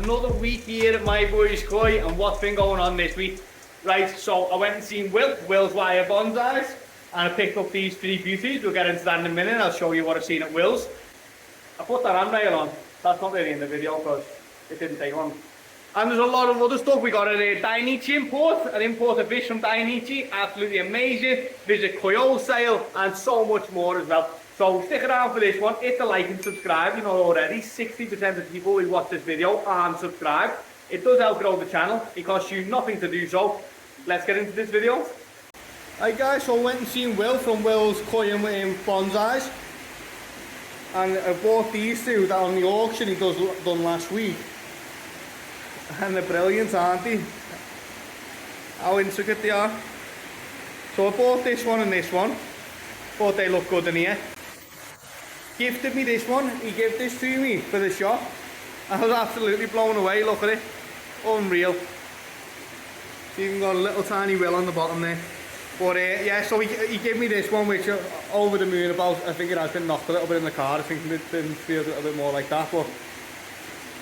another week here at My Boy's Koi, and what's been going on this week? Right, so I went and seen Will's wire bonsais, and I picked up these three beauties. We'll get into that in a minute. I'll show you what I've seen at Will's. I put that handrail on. That's not really in the video because it didn't take long. And there's a lot of other stuff. We got a Dainichi import, an import of fish from Dainichi, absolutely amazing. Visit Koi Wholesale and so much more as well. So stick around for this one, hit the like and subscribe. You know already, 60% of people who watch this video aren't subscribed. It does help grow the channel, it costs you nothing to do so. Let's get into this video. Hi guys, so I went and seen Will from Will's Koi and Bonsais. And I bought these two down on the auction he done last week. And they're brilliant, aren't they? How intricate they are. So I bought this one and this one. Thought they look good in here. Gifted me this one. He gave this to me for the shop. I was absolutely blown away. Look at it. Unreal. Even got a little tiny will on the bottom there. But yeah, so he gave me this one, which over the moon about. I think it has been knocked a little bit in the car. I think it didn't feel a little bit more like that. But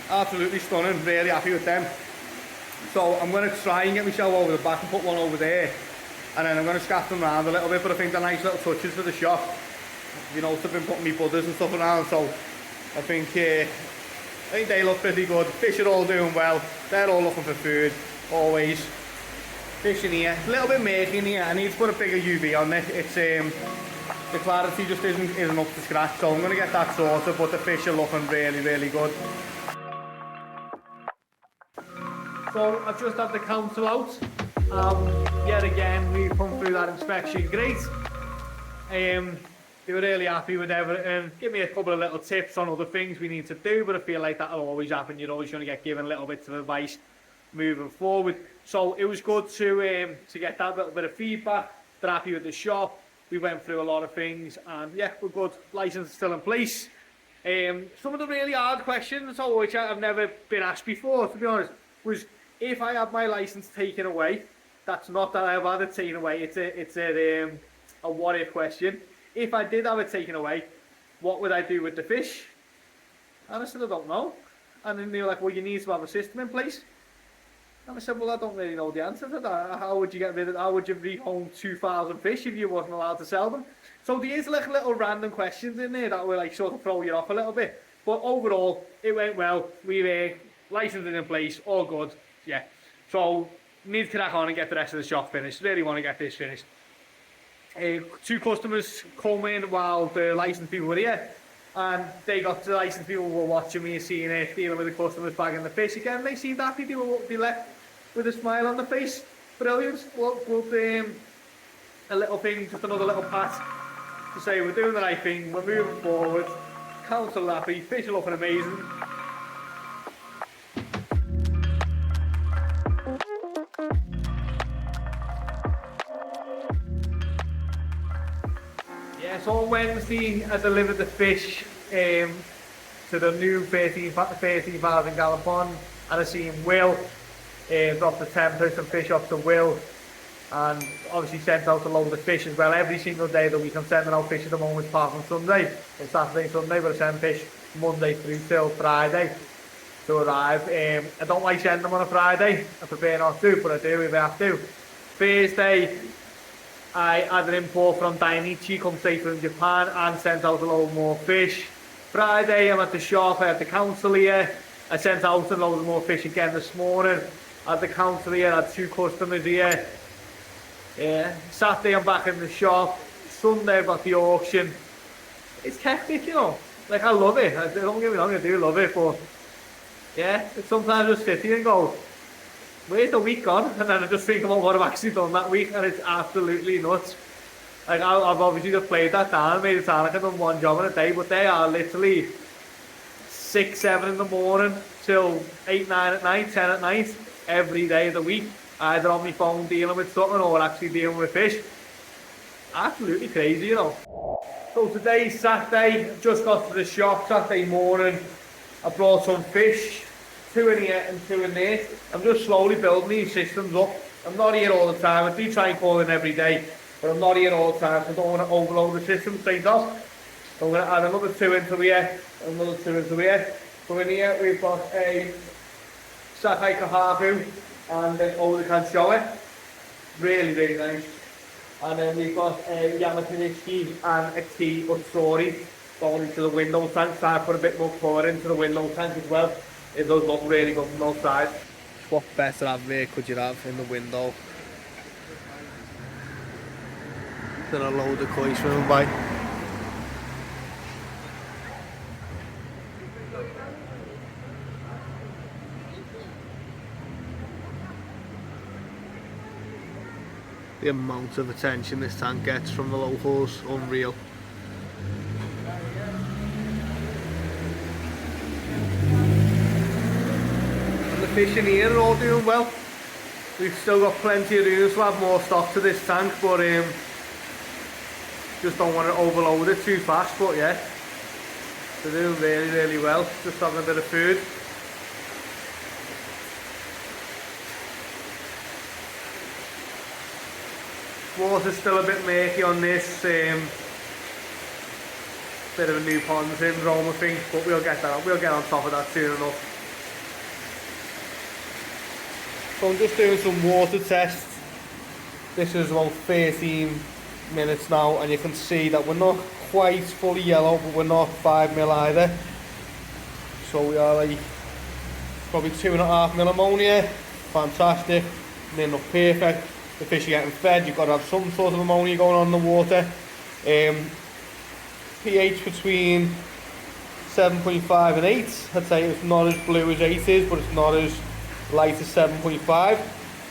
absolutely stunning. Really happy with them. So I'm going to try and get myself over the back and put one over there. And then I'm going to scatter them around a little bit, but I think they're nice little touches for the shop. You know, I've been putting me budders and stuff around, so I think they look pretty good. Fish are all doing well. They're all looking for food, always. Fish in here. A little bit murky in here. I need to put a bigger UV on it. It's the clarity just isn't up to scratch, so I'm going to get that sorted, but the fish are looking really, really good. So I've just had the council out. Yet again, we've come through that inspection. Great. They were really happy with everything. Give me a couple of little tips on other things we need to do, but I feel like that'll always happen. You're always going to get given little bits of advice moving forward. So it was good to get that little bit of feedback. They're happy with the shop. We went through a lot of things, and yeah, we're good. License is still in place. Some of the really hard questions, which I've never been asked before, to be honest, was if I had my license taken away. That's not that I've had it taken away. It's a what if question. If I did have it taken away, what would I do with the fish? And I said, I don't know. And then they were like, well, you need to have a system in place. And I said, well, I don't really know the answer to that. How would you get rid of? How would you rehome 2,000 fish if you wasn't allowed to sell them? So there is like little random questions in there that will like sort of throw you off a little bit. But overall, it went well. We licensed it in place, all good. Yeah. So need to crack on and get the rest of the shop finished. Really want to get this finished. Two customers come in while the licensed people were here, and the licensed people were watching me and seeing it, dealing with the customers bagging the fish again. They seemed happy. They left with a smile on their face. Brilliant. A little thing, just another little pat to say we're doing the right thing, we're moving forward. Council happy, fish are looking amazing. So on Wednesday, I delivered the fish to the new 13,000 gallon pond, and I seen Will drop the temperature and fish off to Will, and obviously sent out a load of fish as well. Every single day of the week I'm sending out fish at the moment apart from Sunday, or Saturday and Sunday, but I send fish Monday through till Friday to arrive. I don't like sending them on a Friday, I prefer not to, but I do if I have to. Thursday, I had an import from Dainichi, come straight from Japan, and sent out a load more fish. Friday, I'm at the shop, I had the council here. I sent out a load more fish again this morning. At the council here, I had two customers here. Saturday, I'm back in the shop. Sunday, I've got the auction. It's hectic, you know. Like, I love it. Don't get me wrong, I do love it, but yeah, it's sometimes just sit here and go, where's the week gone? And then I just think about what I've actually done that week, and it's absolutely nuts. Like, I've obviously just played that down, made it sound like I've done one job in a day, but they are literally 6, 7 in the morning till 8, 9 at night, 10 at night, every day of the week, either on my phone dealing with something or actually dealing with fish. Absolutely crazy, you know. So today's Saturday, just got to the shop Saturday morning. I brought some fish. 2 in here and 2 in there. I'm just slowly building these systems up. I'm not here all the time. I do try and call in every day, but I'm not here all the time. I don't want to overload the system straight off. So I'm going to add another 2 into here, another 2 into here. So in here we've got a Sakai Kahaku and Odakan Showa. Really, really nice. And then we've got Yamakanishiki and a tea Utsori going into the window tank. So I put a bit more colour into the window tank as well. It does look really good from outside. What better advert could you have in the window than a load of koi swimming by? The amount of attention this tank gets from the locals, unreal. And the fish in here are all doing well. We've still got plenty of room to add more stock to this tank, but just don't want to overload it too fast. But yeah, they're doing really, really well. Just having a bit of food. Water's still a bit murky on this, bit of a new pond syndrome I think, but we'll get that up. We'll get on top of that soon enough. So I'm just doing some water tests. This is about 13 minutes now, and you can see that we're not quite fully yellow, but we're not 5 mil either. So we are like probably 2.5 mil ammonia. Fantastic, then look perfect. The fish are getting fed, you've got to have some sort of ammonia going on in the water. pH between 7.5 and 8. I'd say it's not as blue as 8 is, but it's not as light as 7.5.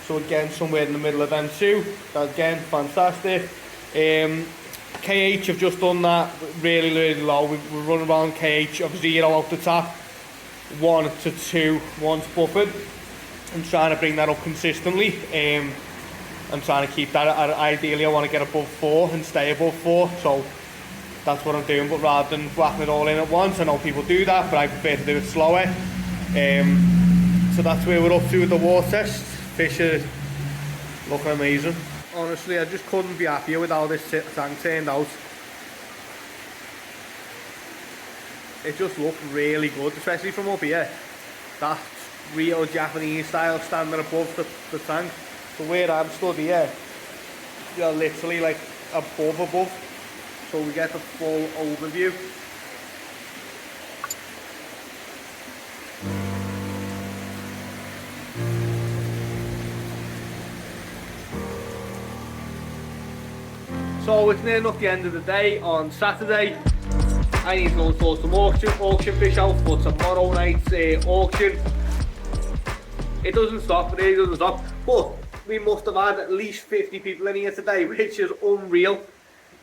So again, somewhere in the middle of them two. That's again fantastic. KH have just done that really, really low. We're running around KH of 0 out the top, 1 to 2 once buffered. I'm trying to bring that up consistently. I'm trying to keep that, ideally I want to get above 4 and stay above 4, so that's what I'm doing. But rather than whacking it all in at once, I know people do that, but I prefer to do it slower. So that's where we're up to with the water test. Fish are looking amazing. Honestly, I just couldn't be happier with how this tank turned out. It just looked really good, especially from up here. That real Japanese style standing above the tank. So where I'm stood here, you're literally like above. So we get the full overview. So it's near enough the end of the day on Saturday. I need to go and sort some auction fish out for tomorrow night's auction. It doesn't stop, it really doesn't stop. But we must have had at least 50 people in here today, which is unreal.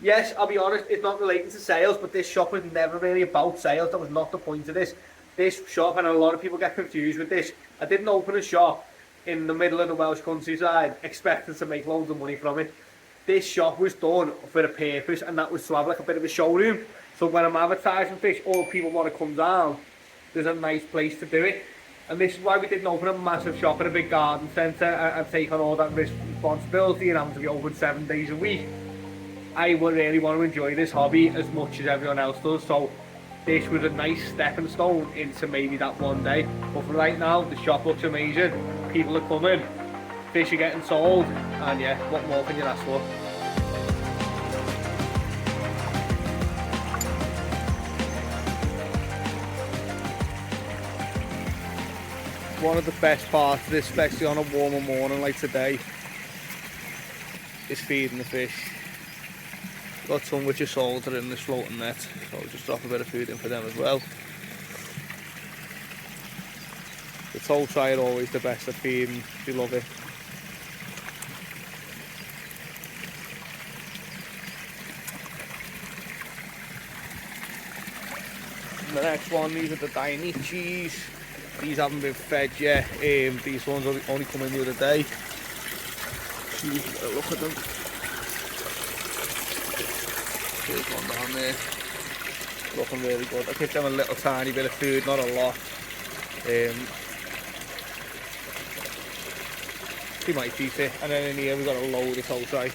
Yes, I'll be honest, it's not relating to sales, but this shop was never really about sales. That was not the point of this. This shop, and a lot of people get confused with this, I didn't open a shop in the middle of the Welsh countryside expecting to make loads of money from it. This shop was done for a purpose, and that was to have like a bit of a showroom. So when I'm advertising fish, or people want to come down, there's a nice place to do it. And this is why we didn't open a massive shop in a big garden centre and take on all that responsibility and having to be open 7 days a week. I would really want to enjoy this hobby as much as everyone else does. So this was a nice stepping stone into maybe that one day. But for right now, the shop looks amazing. People are coming, fish are getting sold, and yeah, what more can you ask for? One of the best parts of this, especially on a warmer morning like today, is feeding the fish. Got some which are sold that are in this floating net, so I'll just drop a bit of food in for them as well. The tow fry are always the best at feeding, they love it. And the next one, these are the Dainichis. These haven't been fed yet. These ones only come in the other day. So you can get a look at them. There's one down there. Looking really good. I give them a little tiny bit of food, not a lot. They might eat it. And then in here we've got a load of tow tray.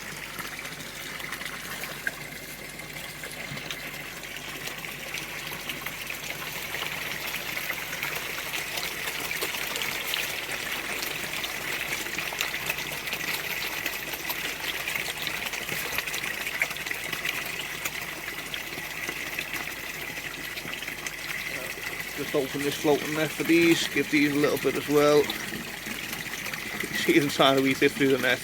Just open this floating net for these, give these a little bit as well. You see them trying to eat it through the net.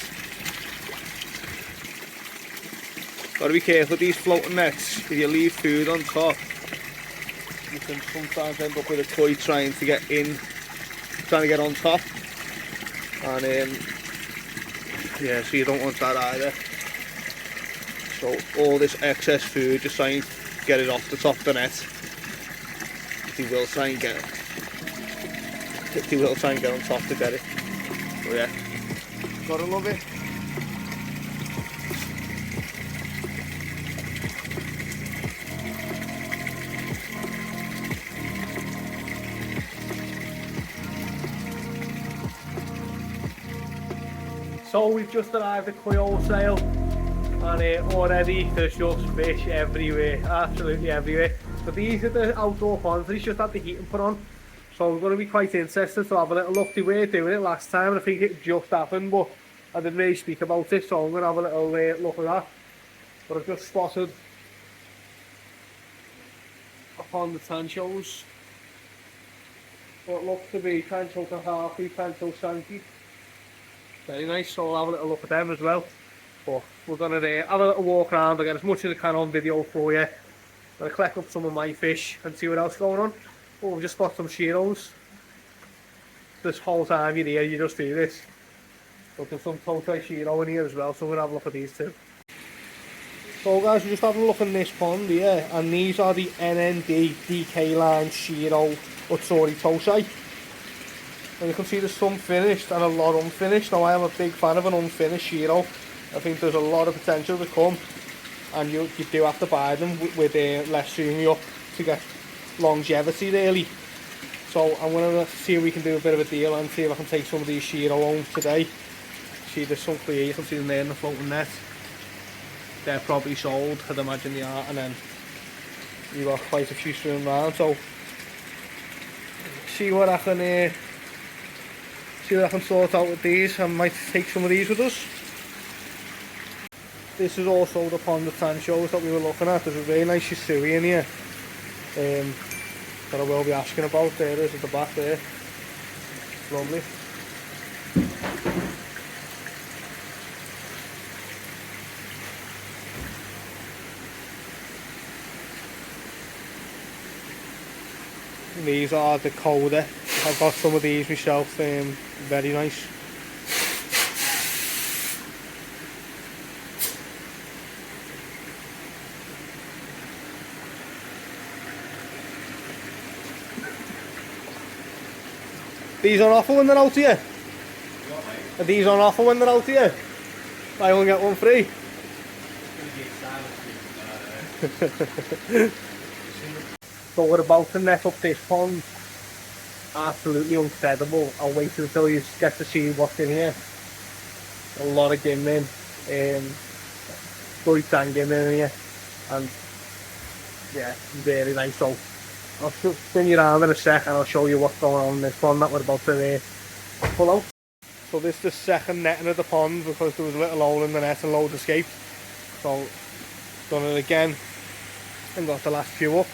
Gotta be careful with these floating nets. If you leave food on top, you can sometimes end up with a koi trying to get in, trying to get on top. And yeah, so you don't want that either. So all this excess food, just try and get it off the top of the net. They will try and get it. They will try and get on top to get it. But yeah, gotta love it. So we've just arrived at Koi Wholesale, and already there's just fish everywhere, absolutely everywhere. So these are the outdoor ponds. These just had the heating put on, so we're going to be quite interested to have a little look. They were doing it last time, and I think it just happened, but I didn't really speak about it, so I'm going to have a little look at that. But I've just spotted a pond of tanchos. What looks to be tancho kahafi, tancho sanki. Very nice, so I'll have a little look at them as well. But we're going to have a little walk around. I'll get as much as I can on video for you. I'm going to collect up some of my fish and see what else is going on. Oh, we've just spotted some shiros. This whole time you're here, you just do this. But there's some Totoi shiro in here as well, so we're going to have a look at these too. So guys, we're just having a look in this pond here, and these are the NND DK line shiro Utsuri Tosai. And you can see there's some finished and a lot unfinished. Now I am a big fan of an unfinished shiro. I think there's a lot of potential to come, and you do have to buy them with less sumi up to get longevity really. So I'm going to see if we can do a bit of a deal and see if I can take some of these shiro home today. See, there's some clear, you can see them there in the floating net. They're probably sold, I'd imagine they are, and then you've got quite a few swimming around. So see what I can sort out with these. I might take some of these with us. This is also the pond of tanchos that we were looking at. There's a very nice yasui in here that I will be asking about. There it is at the back there. Lovely. These are the Coda. I've got some of these myself, very nice. These on offer when they're out here? Are these on offer when they're out here? Buy one get one free. So we're about to net up this pond. Absolutely incredible. I'll wait until you get to see what's in here. A lot of gimmin, good tang gimmin in here, and yeah, very nice. So I'll spin you around in a sec and I'll show you what's going on in this pond that we're about to pull out. So this is the second netting of the pond because there was a little hole in the net and loads escaped. So done it again and got the last few up.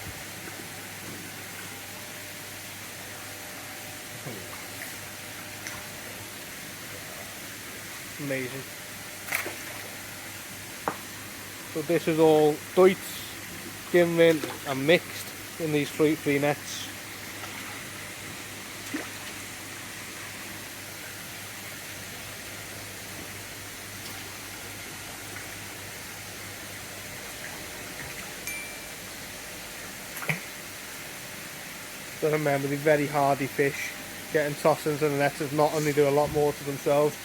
Amazing. So this is all Deutz, gimmin and mixed in these three nets. So remember, they're very hardy fish. Getting tossed into the nets does not only do a lot more to themselves.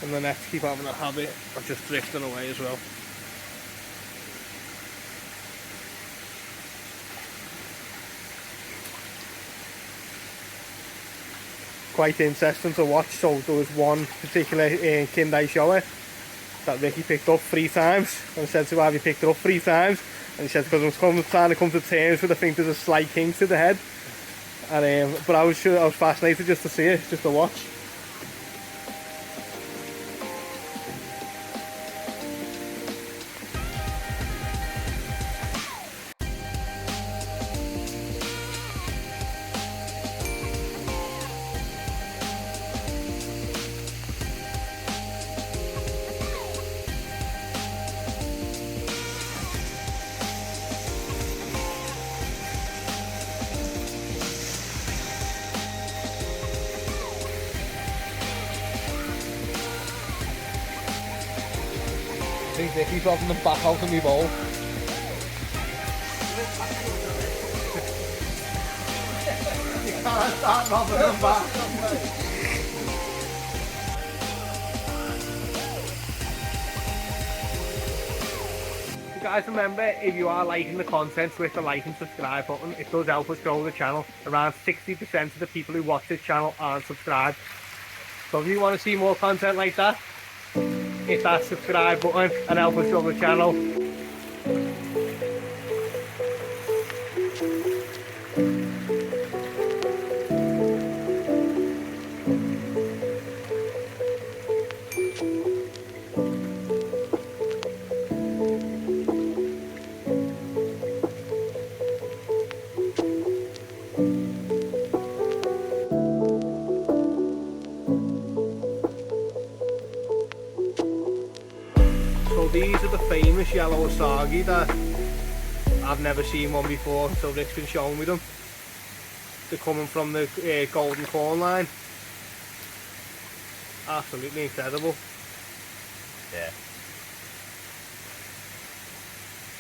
And the nets keep having a habit of just drifting away as well. Quite interesting to watch. So there was one particular Kindai shower that Ricky picked up 3 times, and I said to him, have you picked it up 3 times? And he said, because I was trying to come to terms with, I think there's a slight kink to the head. And but I was fascinated just to see it, just to watch. think Dicky's dropping them back out of my bowl. You can't start robbing them back. Guys, remember, if you are liking the content, hit the like and subscribe button. It does help us grow the channel. Around 60% of the people who watch this channel aren't subscribed. So if you want to see more content like that, hit that subscribe button and help us grow the channel. So these are the famous yellow asagi that I've never seen one before until Rick's been showing me them. They're coming from the golden corn line. Absolutely incredible. Yeah.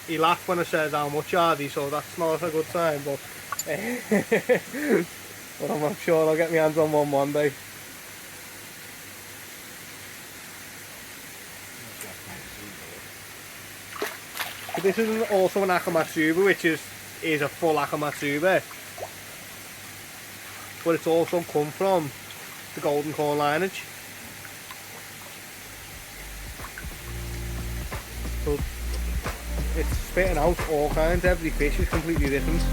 He laughed when I said how much are they, so that's not a good sign, but but I'm sure I'll get my hands on one day. But this is also an akamatsuba, which is a full akamatsuba, but it's also come from the golden corn lineage. So it's spitting out all kinds, every fish is completely different.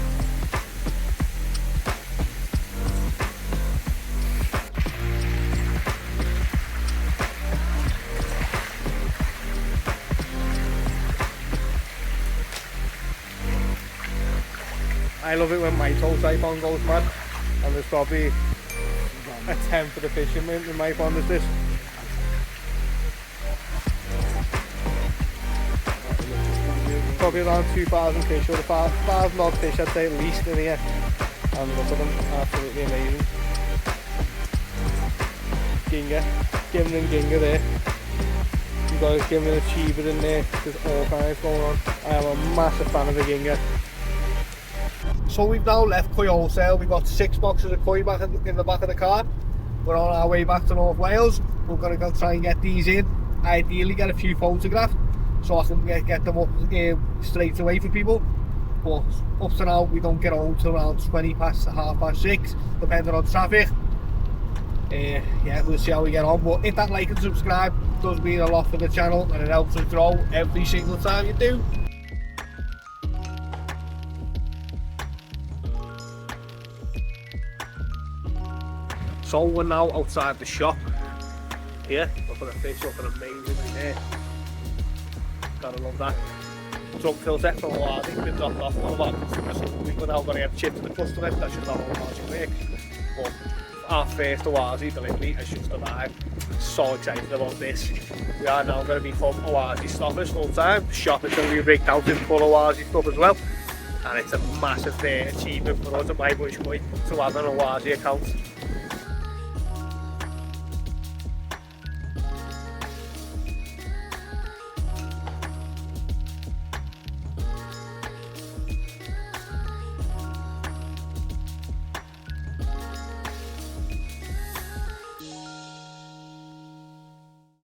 I love it when my toe siphon goes mad, and there's probably a 10 for the fishing in my pond as this. Probably around 2,000 fish, or 5,000 odd fish I'd say at least in here, and look at them, absolutely amazing. Ginga, Gimlin and Ginga there. You've got a Gimlin and Chiba in there, there's all kinds going on. I am a massive fan of the Ginga. So we've now left Koi Wholesale. We've got 6 boxes of koi back in the back of the car. We're on our way back to North Wales. We're going to go try and get these in. Ideally get a few photographed so I can get them up straight away for people. But up to now we don't get home till around 20 past, 6:30, depending on traffic. Yeah, we'll see how we get on. But hit that like and subscribe. It does mean a lot for the channel and it helps us grow every single time you do. So we're now outside the shop here. Look at the fish looking amazing in there. Gotta love that. Truck filter from Finalizing, been dropped off all about we're now going to get chipped to the customer. That's just how Finalizing works. But our first Oasis delivery has just arrived. So excited about this. We are now going to be full Oasis stockers full time. The shop is going to be rigged out in full Oasis stuff as well. And it's a massive achievement for us at myboyskoi to have an Oasis account.